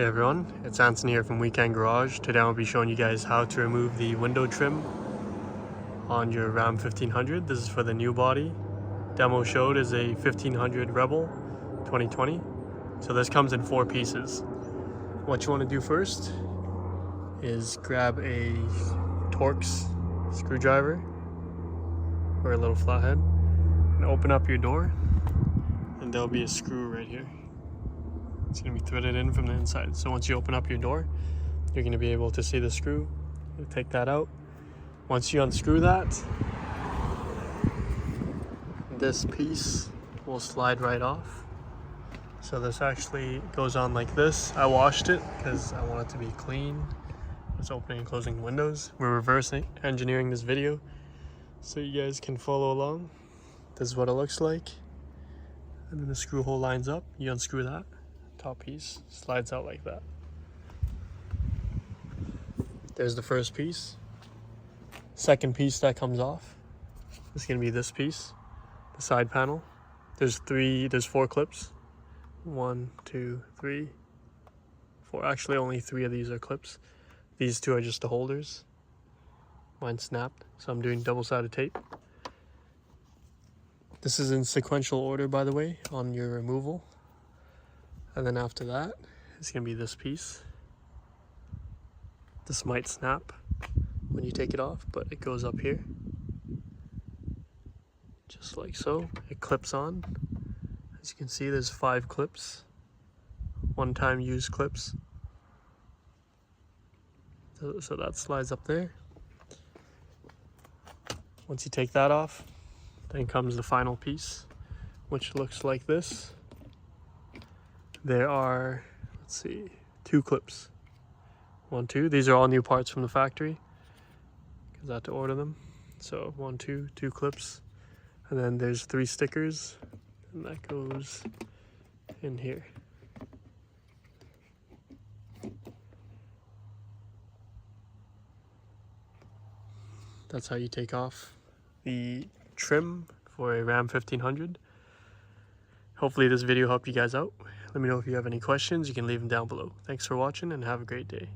Hey everyone, it's Anthony here from Weekend Garage. Today I'll be showing you guys how to remove the window trim on your Ram 1500. This is for the new body. Demo showed is a 1500 Rebel 2020. So this comes in 4 pieces. What you want to do first is grab a Torx screwdriver or a little flathead and open up your door, and there'll be a screw right here. It's going to be threaded in from the inside. So once you open up your door, you're going to be able to see the screw. You take that out. Once you unscrew that, this piece will slide right off. So this actually goes on like this. I washed it because I want it to be clean. It's opening and closing windows. We're reverse engineering this video so you guys can follow along. This is what it looks like. And then the screw hole lines up. You unscrew that. Top piece slides out like that. There's the first piece. Second piece that comes off is going to be this piece, the side panel. There's 4 clips. 1, 2, 3, 4. Actually, only 3 of these are clips. These 2 are just the holders. Mine snapped, so I'm doing double-sided tape. This is in sequential order, by the way, on your removal. And then after that, it's going to be this piece. This might snap when you take it off, but it goes up here. Just like so. It clips on. As you can see, there's 5 clips. One-time use clips. So that slides up there. Once you take that off, then comes the final piece, which looks like this. There are, let's see, 2 clips. 1, 2. These are all new parts from the factory because I had to order them. So 1, 2, 2 clips. And then there's 3 stickers, and that goes in here. That's how you take off the trim for a Ram 1500. Hopefully this video helped you guys out. Let me know if you have any questions. You can leave them down below. Thanks for watching and have a great day.